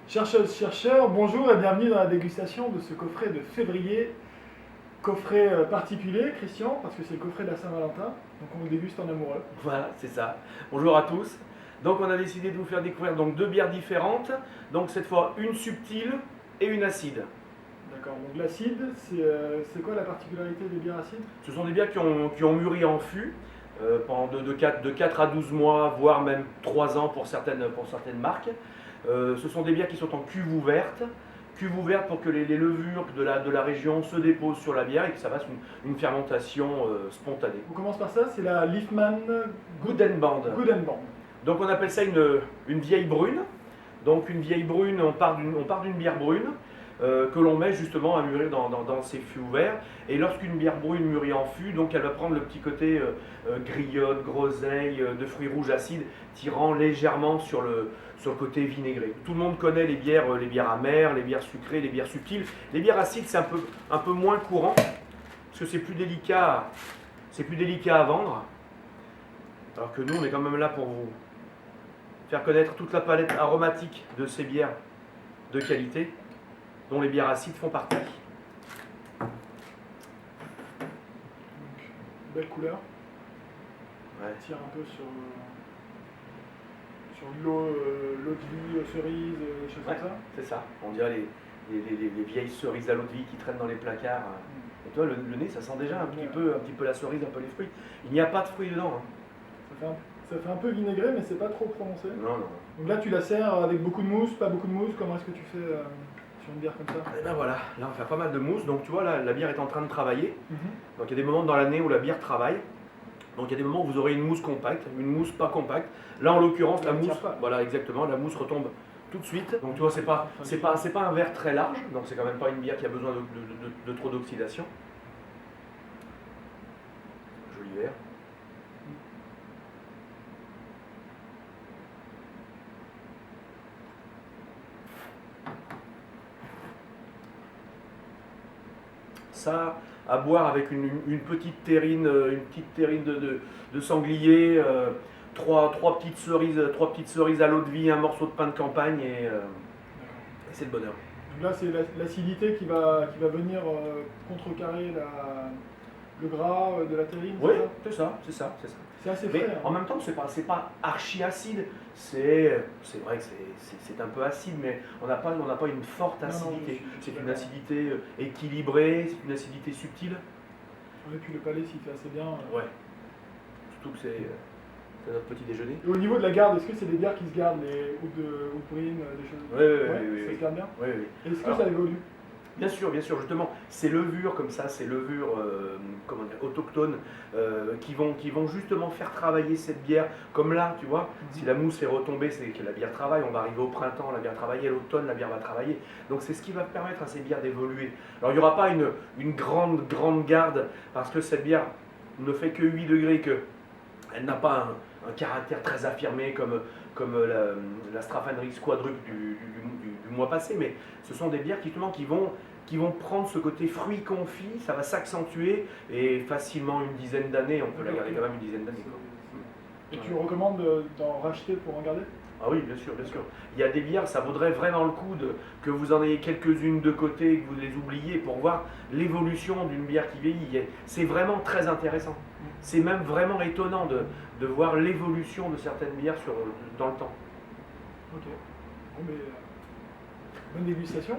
Chercheuses, chercheurs, bonjour et bienvenue dans la dégustation de ce coffret de février. Coffret particulier, Christian, parce que c'est le coffret de la Saint-Valentin, donc on le déguste en amoureux. Voilà, c'est ça. Bonjour à tous. Donc on a décidé de vous faire découvrir donc deux bières différentes. Donc cette fois une subtile et une acide. D'accord, donc l'acide, c'est quoi la particularité des bières acides? Ce sont des bières qui ont mûri en fût pendant de 4 à 12 mois, voire même 3 ans pour certaines marques. Ce sont des bières qui sont en cuve ouverte. Cuve ouverte pour que les levures de la région se déposent sur la bière et que ça fasse une fermentation spontanée. On commence par ça, c'est la Liefmann Gudenband. Gudenband. Donc on appelle ça une vieille brune. Donc une vieille brune, on part d'une bière brune que l'on met justement à mûrir dans ces fûts ouverts. Et lorsqu'une bière brune mûrit en fût, donc elle va prendre le petit côté griotte, groseille, de fruits rouges acides, tirant légèrement sur le côté vinaigré. Tout le monde connaît les bières amères, les bières sucrées, les bières subtiles. Les bières acides, c'est un peu moins courant, parce que c'est plus délicat à vendre. Alors que nous, on est quand même là pour vous faire connaître toute la palette aromatique de ces bières de qualité, dont les bières acides font partie. Donc, belle couleur. Ouais. On tire un peu sur l'eau de vie, cerise, des choses Ouais, comme ça. c'est ça. On dirait les vieilles cerises à l'eau de vie qui traînent dans les placards. Et toi, le nez, ça sent déjà un petit peu la cerise, un peu les fruits. Il n'y a pas de fruits dedans. Hein. Ça fait un peu vinaigré, mais c'est pas trop prononcé. Non. Donc là, tu la sers avec beaucoup de mousse, pas beaucoup de mousse. Comment est-ce que tu fais sur une bière comme ça? Et ben voilà, là on va faire pas mal de mousse. Donc tu vois, là, la bière est en train de travailler. Donc il y a des moments dans l'année où la bière travaille. Donc il y a des moments où vous aurez une mousse compacte, une mousse pas compacte. Là en l'occurrence, la mousse, voilà exactement, la mousse retombe tout de suite. Donc tu vois, c'est pas un verre très large, donc c'est quand même pas une bière qui a besoin de trop d'oxydation. Joli verre. Ça, à boire avec une petite terrine de sanglier, trois petites cerises à l'eau de vie, un morceau de pain de campagne et c'est le bonheur. Donc là, c'est l'acidité qui va venir contrecarrer le gras de la terrine. Oui, c'est ça. C'est assez Mais frais. en même temps, c'est pas archi acide. C'est vrai que c'est un peu acide, mais on n'a pas une forte acidité. C'est une acidité équilibrée, c'est une acidité subtile. Et puis le palais s'il fait assez bien. Ouais. Surtout que c'est notre petit déjeuner. Et au niveau de la garde, est-ce que c'est des bières qui se gardent, les Houbrine, des choses? Oui. Ça se garde bien? Oui. Est-ce que ça évolue? Bien sûr, justement, ces levures comme ça, ces levures autochtones qui vont justement faire travailler cette bière. Comme là, tu vois, si la mousse est retombée, c'est que la bière travaille. On va arriver au printemps, la bière travaille, à l'automne, la bière va travailler. Donc c'est ce qui va permettre à ces bières d'évoluer. Alors il n'y aura pas une grande garde, parce que cette bière ne fait que 8 degrés, qu'elle n'a pas un caractère très affirmé comme la Straffenrix quadruple du mois passé, mais ce sont des bières qui vont prendre ce côté fruit confit, ça va s'accentuer et facilement une dizaine d'années, on peut la garder quand même une dizaine d'années. Et tu recommandes d'en racheter pour en garder? Ah oui, bien sûr. Il y a des bières, ça vaudrait vraiment le coup que vous en ayez quelques-unes de côté, que vous les oubliez pour voir l'évolution d'une bière qui vieillit. C'est vraiment très intéressant. C'est même vraiment étonnant de voir l'évolution de certaines bières dans le temps. Ok. Bon, mais bonne dégustation.